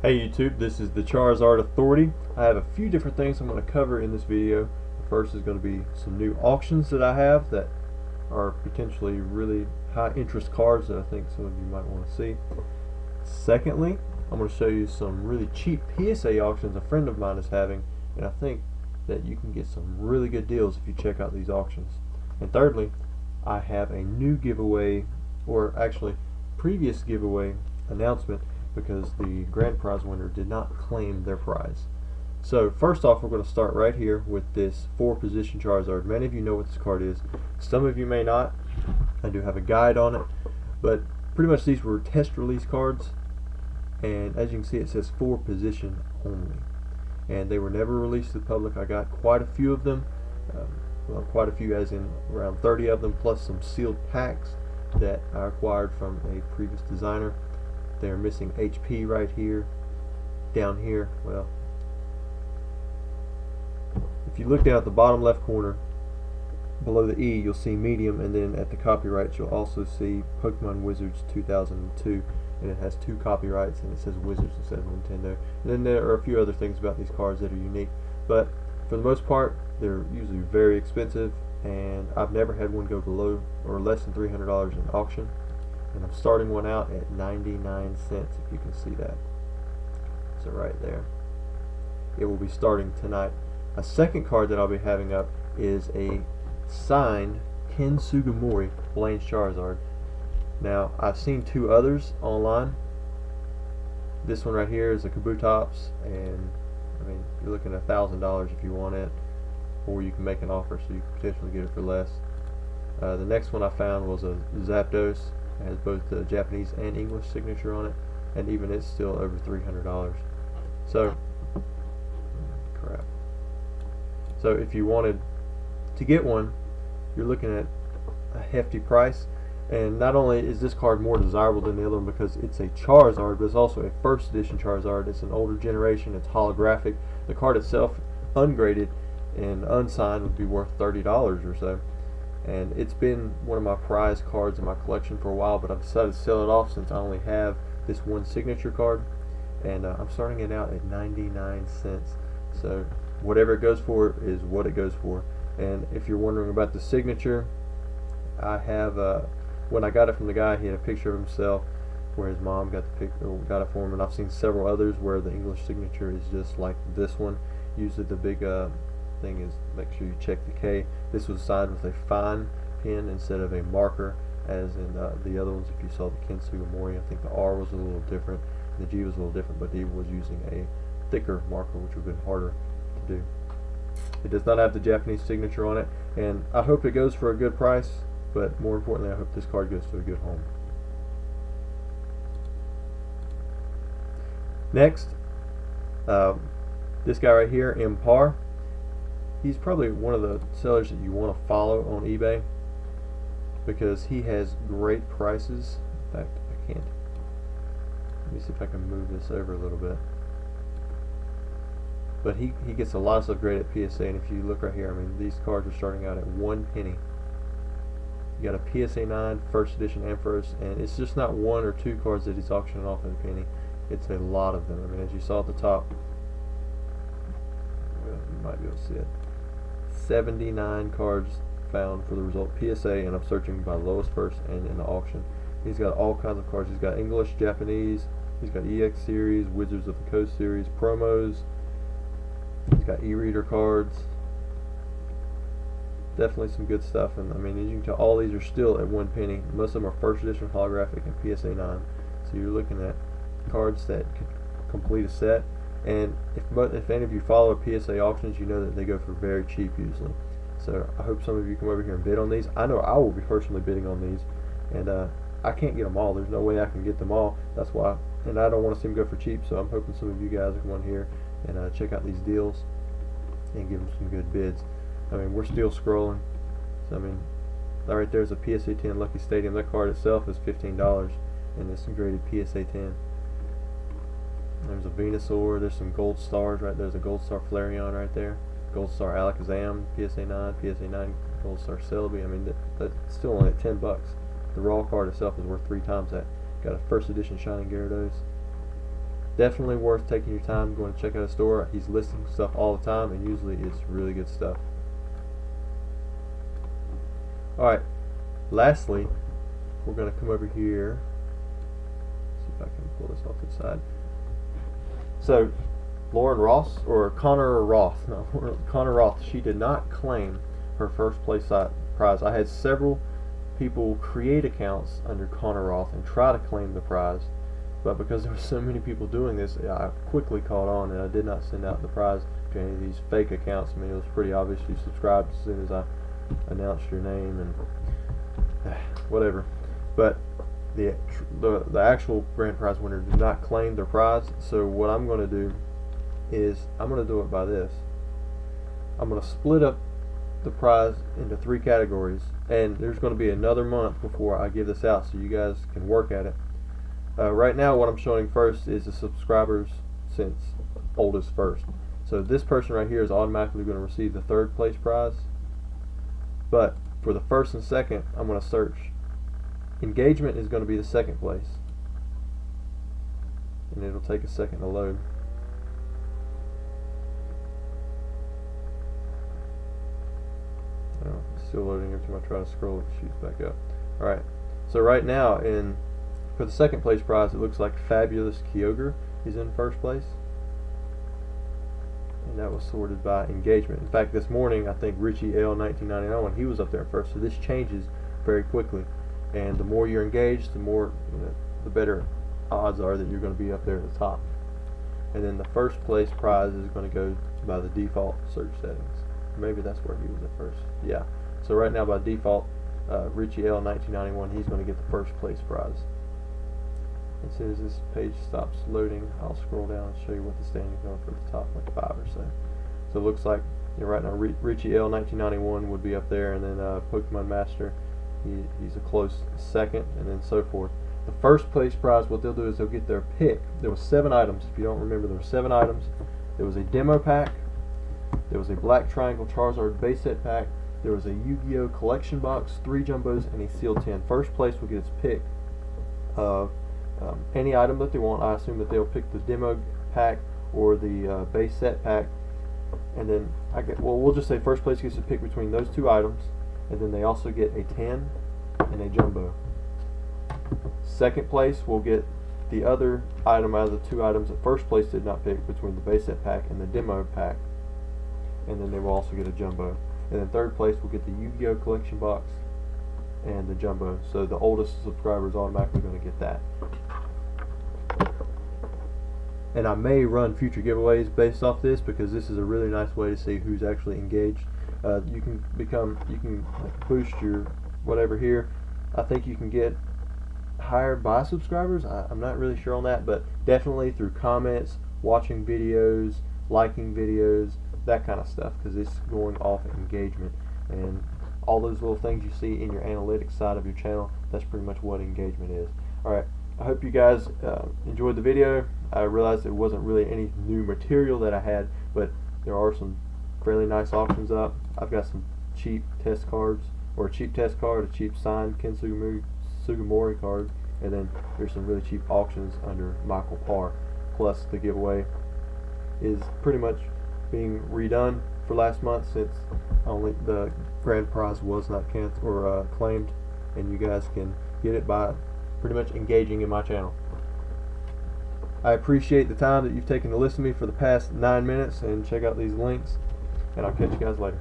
Hey YouTube, this is the Charizard Authority. I have a few different things I'm going to cover in this video. The first is going to be some new auctions that I have that are potentially really high interest cards that I think some of you might want to see. Secondly, I'm going to show you some really cheap PSA auctions a friend of mine is having, and I think that you can get some really good deals if you check out these auctions. And thirdly, I have a new giveaway, or actually previous giveaway announcement, because the grand prize winner did not claim their prize. So first off, we're going to start right here with this 4-position Charizard. Many of you know what this card is. Some of you may not. I do have a guide on it, but pretty much these were test release cards, and as you can see it says 4-position only, and they were never released to the public. I got quite a few of them, well, quite a few as in around 30 of them, plus some sealed packs that I acquired from a previous designer. They're missing HP right here, down here. Well, if you look down at the bottom left corner below the E, you'll see medium, and then at the copyrights you'll also see Pokemon Wizards 2002, and it has 2 copyrights and it says Wizards instead of Nintendo. And then there are a few other things about these cards that are unique, but for the most part they're usually very expensive, and I've never had one go below or less than $300 in auction. And I'm starting one out at 99 cents, if you can see that. So right there. It will be starting tonight. A second card that I'll be having up is a signed Ken Sugimori Blaine's Charizard. Now, I've seen 2 others online. This one right here is a Kabutops, and I mean, you're looking at $1,000 if you want it, or you can make an offer so you can potentially get it for less. The next one I found was a Zapdos. It has both the Japanese and English signature on it, and even it's still over $300. So, crap. So if you wanted to get one, you're looking at a hefty price. And not only is this card more desirable than the other one because it's a Charizard, but it's also a first edition Charizard. It's an older generation. It's holographic. The card itself, ungraded and unsigned, would be worth $30 or so. And it's been one of my prized cards in my collection for a while, but I've decided to sell it off since I only have this one signature card, and I'm starting it out at 99 cents. So whatever it goes for is what it goes for. And if you're wondering about the signature, I have when I got it from the guy, he had a picture of himself where his mom got it for him, and I've seen several others where the English signature is just like this one. Usually the big thing is make sure you check the K. This was signed with a fine pen instead of a marker, as in the other ones. If you saw the Ken Sugimori, I think the R was a little different, the G was a little different, but he was using a thicker marker, which would have been harder to do. It does not have the Japanese signature on it, and I hope it goes for a good price, but more importantly I hope this card goes to a good home. Next, this guy right here, Impar. He's probably one of the sellers that you want to follow on eBay because he has great prices. In fact, I can't. Let me see if I can move this over a little bit. But he gets a lot of stuff great at PSA, and if you look right here, I mean, these cards are starting out at 1 penny. You got a PSA 9, first edition Ampharos, and it's just not 1 or 2 cards that he's auctioning off at a penny. It's a lot of them. I mean, as you saw at the top, well, you might be able to see it. 79 cards found for the result PSA, and I'm searching by lowest first and in the auction. He's got all kinds of cards. He's got English, Japanese, he's got EX series, Wizards of the Coast series, promos, he's got e-reader cards. Definitely some good stuff, and I mean, as you can tell, all these are still at 1 penny. Most of them are first edition holographic and PSA 9, so you're looking at cards that could complete a set. And if any of you follow PSA auctions, you know that they go for very cheap usually. So I hope some of you come over here and bid on these. I know I will be personally bidding on these, and I can't get them all. There's no way I can get them all. That's why, and I don't want to see them go for cheap. So I'm hoping some of you guys will come on here and check out these deals and give them some good bids. I mean, we're still scrolling. So I mean, that right there is a PSA 10 Lucky Stadium. That card itself is $15, and it's some graded PSA 10. There's a Venusaur, there's some gold stars right there. There's a gold star Flareon right there. Gold star Alakazam, PSA 9, PSA 9 gold star Celebi. I mean, that's still only at $10. The raw card itself is worth 3 times that. Got a first edition Shining Gyarados. definitely worth taking your time going to check out his store. He's listing stuff all the time, and usually it's really good stuff. Alright, lastly, we're going to come over here. See if I can pull this off to the side. So, Lauren Ross, or Connor Roth, no, Connor Roth, she did not claim her first place prize. I had several people create accounts under Connor Roth and try to claim the prize, but because there were so many people doing this, I quickly caught on, and I did not send out the prize to any of these fake accounts. I mean, it was pretty obvious you subscribed as soon as I announced your name and whatever. But the actual grand prize winner did not claim their prize, so what I'm going to do is I'm going to do it by this. I'm going to split up the prize into 3 categories, and there's going to be another month before I give this out, so you guys can work at it. Right now what I'm showing first is the subscribers since oldest first. So this person right here is automatically going to receive the 3rd place prize, but for the 1st and 2nd I'm going to search. Engagement is going to be the 2nd place, and it'll take a second to load. Oh, it's still loading. Every time I try to scroll it shoots back up. Alright, so right now for the 2nd place prize, it looks like Fabulous Kyogre is in 1st place, and that was sorted by engagement. In fact, this morning I think Richie L 1999, when he was up there first, so this changes very quickly, and the more you're engaged, the more, the better odds are that you're going to be up there at the top. And then the 1st place prize is going to go by the default search settings. Maybe that's where he was at first. Yeah. So right now by default, Richie L 1991, he's going to get the 1st place prize. As soon as this page stops loading, I'll scroll down and show you what the standings are for the top, like 5 or so. So it looks like, right now Richie L 1991 would be up there, and then Pokemon Master, he's a close 2nd, and then so forth. The 1st place prize, what they'll do is they'll get their pick. There were 7 items. If you don't remember, there were 7 items. There was a demo pack. There was a Black Triangle Charizard base set pack. There was a Yu-Gi-Oh collection box, 3 jumbos, and a sealed tin. 1st place will get its pick of any item that they want. I assume that they'll pick the demo pack or the base set pack, and then we'll just say 1st place gets to pick between those 2 items, and then they also get a tin and a jumbo. 2nd place will get the other item out of the 2 items that 1st place did not pick between the base set pack and the demo pack, and then they will also get a jumbo. And then 3rd place will get the Yu-Gi-Oh collection box and the jumbo. So the oldest subscriber is automatically going to get that. And I may run future giveaways based off this, because this is a really nice way to see who's actually engaged. You can boost your whatever here. I think you can get higher by subscribers. I'm not really sure on that, but definitely through comments, watching videos, liking videos, that kind of stuff, because it's going off engagement, and all those little things you see in your analytics side of your channel, that's pretty much what engagement is. Alright, I hope you guys enjoyed the video. I realized there wasn't really any new material that I had, but there are some fairly nice auctions up. I've got some cheap test cards, or a cheap test card, a cheap signed Ken Sugimori card, and then there's some really cheap auctions under Michael Parr. Plus the giveaway is pretty much being redone for last month, since only the grand prize was not canceled or claimed, and you guys can get it by pretty much engaging in my channel. I appreciate the time that you've taken to listen to me for the past 9 minutes, and check out these links, and I'll catch you guys later.